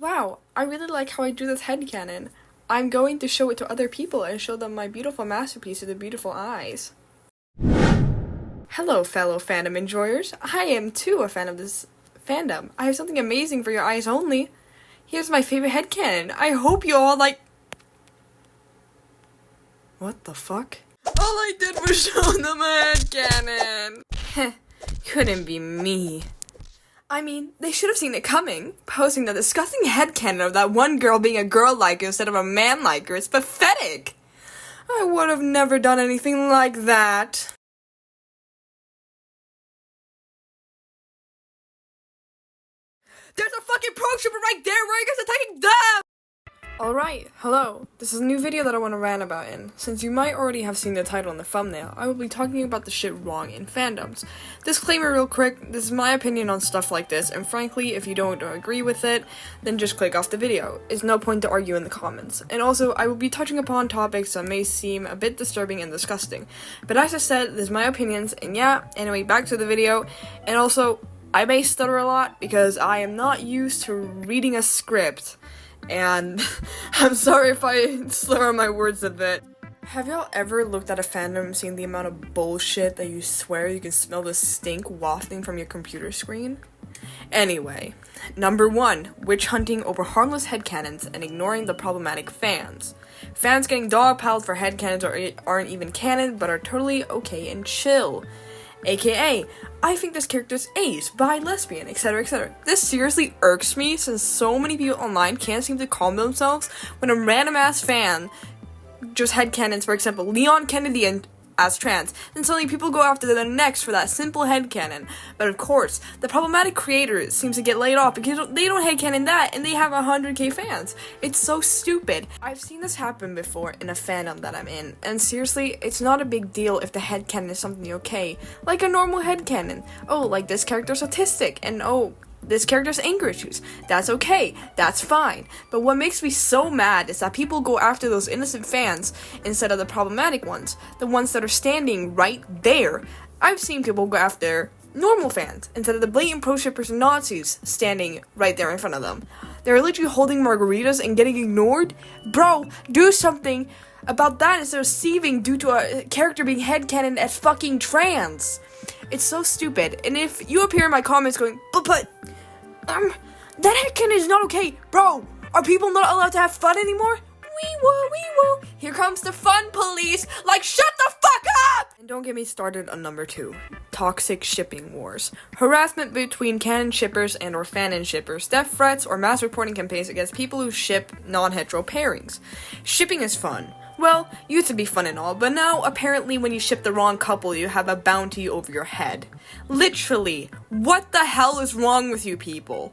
Wow, I really like how I do this headcanon. I'm going to show it to other people and show them my beautiful masterpiece with the beautiful eyes. Hello, fellow fandom enjoyers. I am too a fan of this fandom. I have something amazing for your eyes only. Here's my favorite headcanon. I hope you all like... What the fuck? All I did was show them a headcanon. Heh, couldn't be me. I mean, they should have seen it coming. Posting the disgusting headcanon of that one girl being a girl liker instead of a man liker is pathetic. I would have never done anything like that. There's a fucking pro shipper right there! Where are you guys attacking them? Alright, hello. This is a new video that I want to rant about in. Since you might already have seen the title in the thumbnail, I will be talking about the shit wrong in fandoms. Disclaimer real quick, this is my opinion on stuff like this, and frankly, if you don't agree with it, then just click off the video. It's no point to argue in the comments. And also, I will be touching upon topics that may seem a bit disturbing and disgusting. But as I said, this is my opinions, and yeah, anyway, back to the video. And also, I may stutter a lot because I am not used to reading a script. And I'm sorry if I slur on my words a bit. Have y'all ever looked at a fandom and seen the amount of bullshit that you swear you can smell the stink wafting from your computer screen? Anyway, number 1, witch hunting over harmless headcanons and ignoring the problematic fans. Fans getting dogpiled for headcanons aren't even canon, but are totally okay and chill. AKA, I think this character's ace, bi, lesbian, etc, etc. This seriously irks me since so many people online can't seem to calm themselves when a random ass fan just headcanons, for example, Leon Kennedy and as trans, and suddenly people go after the next for that simple headcanon. But of course, the problematic creator seems to get laid off because they don't headcanon that and they have 100k fans. It's so stupid. I've seen this happen before in a fandom that I'm in, and seriously, it's not a big deal if the headcanon is something okay. Like a normal headcanon. Oh, like this character's autistic, and oh, this character's anger issues. That's okay. That's fine. But what makes me so mad is that people go after those innocent fans instead of the problematic ones. The ones that are standing right there. I've seen people go after normal fans instead of the blatant pro-shippers and Nazis standing right there in front of them. They're literally holding margaritas and getting ignored. Bro, do something about that instead of seething due to a character being headcanon as fucking trans. It's so stupid. And if you appear in my comments going, but that headcanon is not okay. Bro, are people not allowed to have fun anymore? Wee woo. Here comes the fun police. Like, shut the fuck up! And don't get me started on number 2. Toxic shipping wars. Harassment between canon shippers and or fanon shippers. Death threats or mass reporting campaigns against people who ship non-hetero pairings. Shipping is fun. Well, used to be fun and all, but now apparently when you ship the wrong couple, you have a bounty over your head. Literally, what the hell is wrong with you people?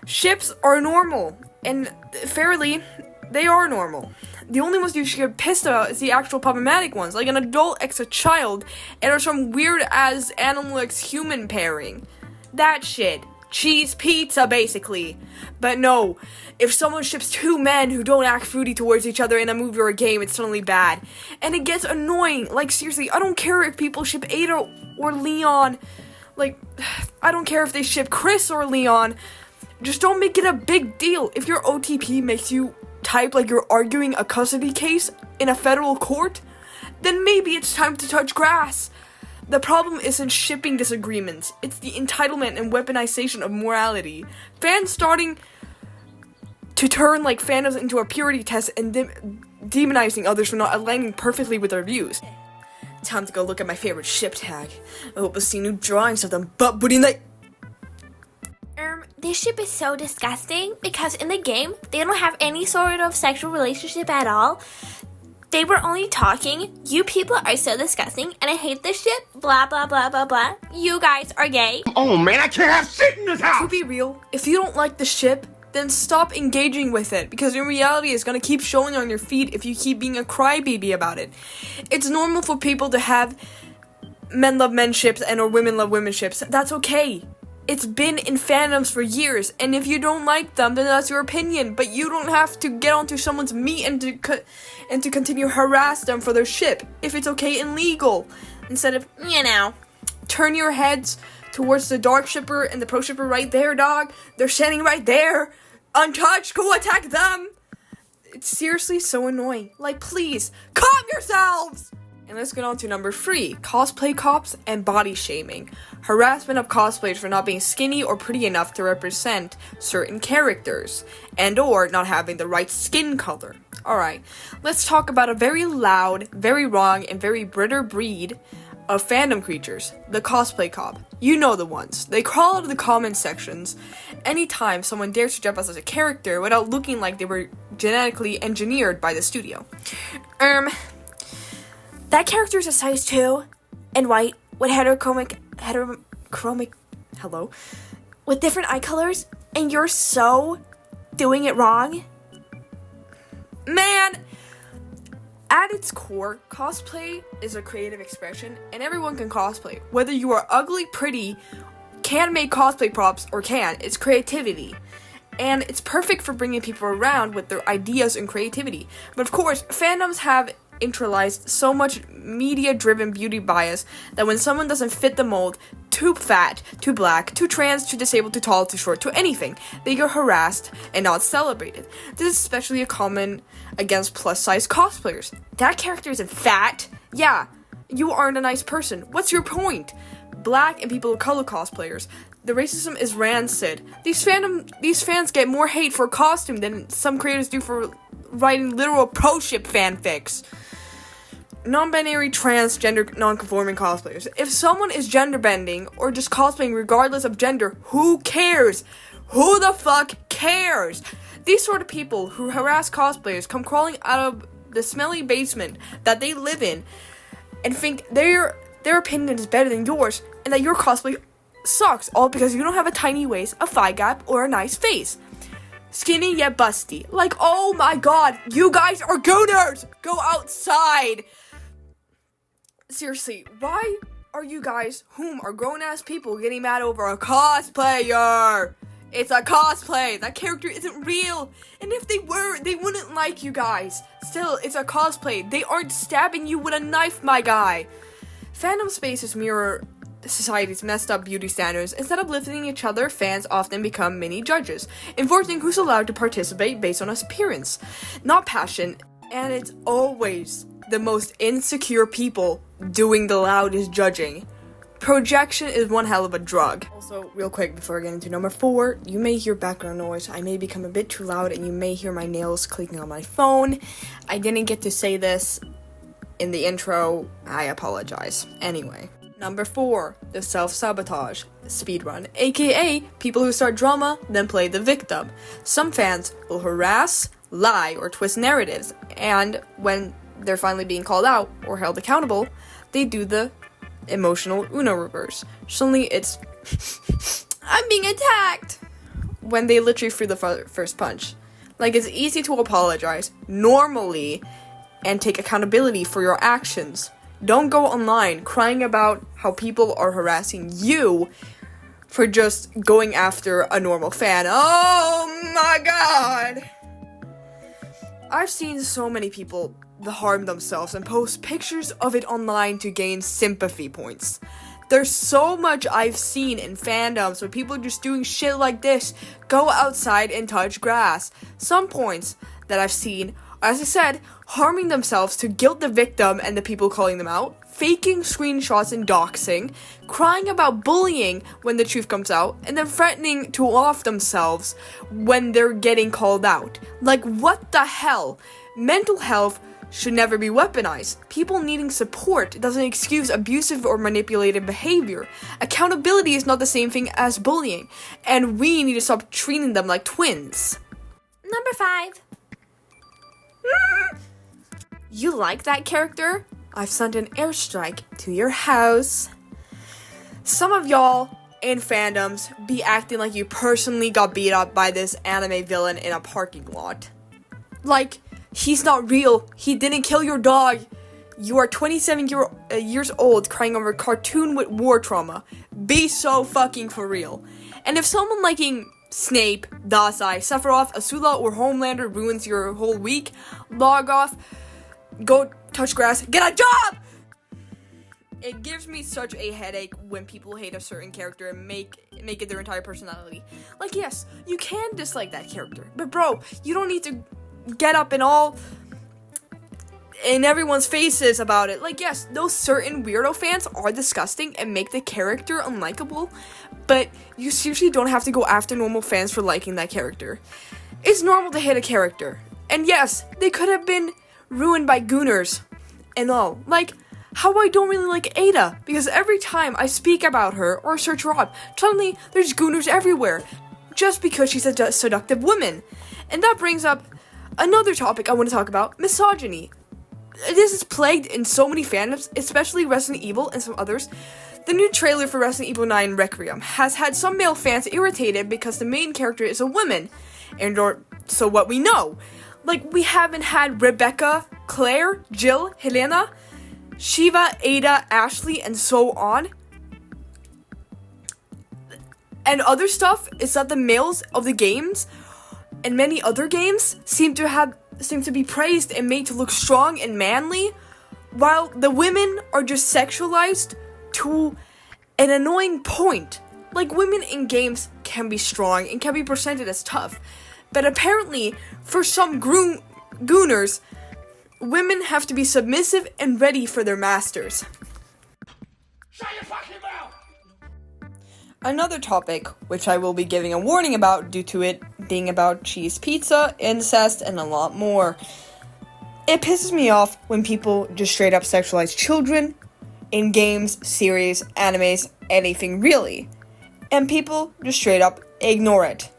Ships are normal, and fairly, they are normal. The only ones you should get pissed about is the actual problematic ones, like an adult x a child, and or some weird-ass animal x human pairing. That shit. Cheese pizza, basically. But no, if someone ships 2 men who don't act fruity towards each other in a movie or a game, it's suddenly bad. And it gets annoying. Like, seriously, I don't care if people ship Ada or Leon. Like, I don't care if they ship Chris or Leon. Just don't make it a big deal. If your OTP makes you type like you're arguing a custody case in a federal court, then maybe it's time to touch grass. The problem isn't shipping disagreements, it's the entitlement and weaponization of morality. Fans starting to turn like fandoms into a purity test and demonizing others for not aligning perfectly with their views. Time to go look at my favorite ship tag. I hope to see new drawings of them butt booty like... This ship is so disgusting because in the game, they don't have any sort of sexual relationship at all. They were only talking. You people are so disgusting and I hate this shit. Blah, blah, blah, blah, blah. You guys are gay. Oh man, I can't have shit in this house! To be real, if you don't like the ship, then stop engaging with it. Because in reality, it's gonna keep showing on your feed if you keep being a crybaby about it. It's normal for people to have men love men ships and or women love women ships. That's okay. It's been in fandoms for years, and if you don't like them, then that's your opinion. But you don't have to get onto someone's meat and to continue harass them for their ship if it's okay and legal. Instead of, turn your heads towards the dark shipper and the pro shipper right there, dog. They're standing right there. untouched, go attack them. It's seriously so annoying. Like, please, calm yourselves! And let's get on to number 3, cosplay cops and body shaming. Harassment of cosplayers for not being skinny or pretty enough to represent certain characters, and or not having the right skin color. Alright, let's talk about a very loud, very wrong, and very bitter breed of fandom creatures, the cosplay cop. You know the ones. They crawl out of the comment sections anytime someone dares to dress up as a character without looking like they were genetically engineered by the studio. That character is a size 2 and white with with different eye colors, and you're so doing it wrong. Man, at its core, cosplay is a creative expression, and everyone can cosplay. Whether you are ugly, pretty, can make cosplay props, or can, it's creativity. And it's perfect for bringing people around with their ideas and creativity. But of course, fandoms have internalized so much media-driven beauty bias that when someone doesn't fit the mold, too fat, too black, too trans, too disabled, too tall, too short, too anything, they get harassed and not celebrated. This is especially a common against plus-size cosplayers. That character isn't fat. Yeah, you aren't a nice person. What's your point? Black and people of color cosplayers. The racism is rancid. These fans get more hate for costume than some creators do for writing literal pro-ship fanfics. Non-binary, transgender, non-conforming cosplayers. If someone is gender-bending or just cosplaying regardless of gender, who cares? Who the fuck cares? These sort of people who harass cosplayers come crawling out of the smelly basement that they live in and think their opinion is better than yours and that your cosplay sucks, all because you don't have a tiny waist, a thigh gap, or a nice face. Skinny yet busty. Like, oh my god, you guys are gooners! Go outside! Seriously, why are you guys, whom are grown-ass people, getting mad over a cosplayer? It's a cosplay! That character isn't real! And if they were, they wouldn't like you guys. Still, it's a cosplay. They aren't stabbing you with a knife, my guy. Fandom spaces mirror society's messed up beauty standards. Instead of lifting each other, fans often become mini judges, enforcing who's allowed to participate based on appearance, not passion, and it's always the most insecure people doing the loudest judging. Projection is one hell of a drug. Also, real quick before I get into number 4, you may hear background noise. I may become a bit too loud and you may hear my nails clicking on my phone. I didn't get to say this in the intro. I apologize. Anyway. Number 4, the self-sabotage speedrun, aka people who start drama, then play the victim. Some fans will harass, lie, or twist narratives, and when they're finally being called out or held accountable, they do the emotional Uno reverse. Suddenly it's, I'm being attacked, when they literally threw the first punch. Like, it's easy to apologize, normally, and take accountability for your actions. Don't go online crying about how people are harassing you for just going after a normal fan. Oh my god! I've seen so many people harm themselves and post pictures of it online to gain sympathy points. There's so much I've seen in fandoms where people are just doing shit like this. Go outside and touch grass. Some points that I've seen, as I said, harming themselves to guilt the victim and the people calling them out, faking screenshots and doxing, crying about bullying when the truth comes out, and then threatening to off themselves when they're getting called out. Like, what the hell? Mental health should never be weaponized. People needing support doesn't excuse abusive or manipulative behavior. Accountability is not the same thing as bullying, and we need to stop treating them like twins. Number 5. You like that character? I've sent an airstrike to your house. Some of y'all in fandoms be acting like you personally got beat up by this anime villain in a parking lot. Like, he's not real. He didn't kill your dog. You are 27 years old crying over a cartoon with war trauma. Be so fucking for real. And if someone liking Snape, Dasai, Sephiroth, Asula, or Homelander ruins your whole week, log off, go touch grass, get a job! It gives me such a headache when people hate a certain character and make it their entire personality. Like, yes, you can dislike that character, but bro, you don't need to get up and all in everyone's faces about it. Like, yes, those certain weirdo fans are disgusting and make the character unlikable, but you seriously don't have to go after normal fans for liking that character. It's normal to hate a character, and yes, they could have been ruined by gooners and all. Like, how I don't really like Ada, because every time I speak about her or search her up, suddenly there's gooners everywhere, just because she's a seductive woman. And that brings up another topic I want to talk about, misogyny. This is plagued in so many fandoms, especially Resident Evil and some others. The new trailer for Resident Evil 9 Requiem has had some male fans irritated because the main character is a woman, so what we know. Like, we haven't had Rebecca, Claire, Jill, Helena, Shiva, Ada, Ashley, and so on. And other stuff is that the males of the games and many other games seem to be praised and made to look strong and manly, while the women are just sexualized to an annoying point. Like, women in games can be strong and can be presented as tough, but apparently, for some gooners, women have to be submissive and ready for their masters. Shut your fucking mouth! Another topic, which I will be giving a warning about due to it being about cheese pizza, incest, and a lot more. It pisses me off when people just straight up sexualize children in games, series, animes, anything really. And people just straight up ignore it.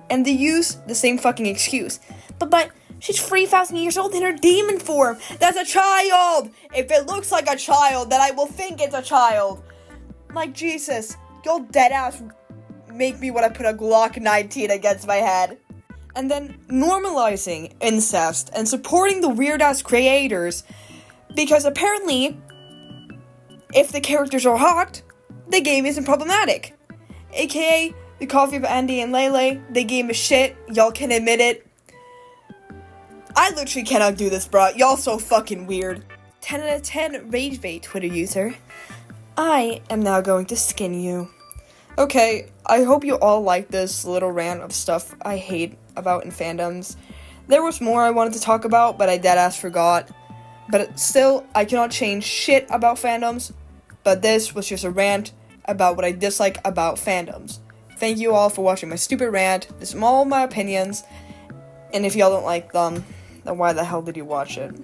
And they use the same fucking excuse. But she's 3,000 years old in her demon form. That's a child! If it looks like a child, then I will think it's a child. Like, Jesus, you'll deadass make me want to put a Glock 19 against my head. And then normalizing incest and supporting the weird-ass creators. Because apparently, if the characters are hot, the game isn't problematic. AKA, the Coffee of Andy and Lele, the game is shit, y'all can admit it. I literally cannot do this, bro. Y'all so fucking weird. 10 out of 10 rage bait Twitter user. I am now going to skin you. Okay, I hope you all like this little rant of stuff I hate about in fandoms. There was more I wanted to talk about, but I deadass forgot. But still, I cannot change shit about fandoms. But this was just a rant about what I dislike about fandoms. Thank you all for watching my stupid rant. This is all my opinions. And if y'all don't like them, then why the hell did you watch it?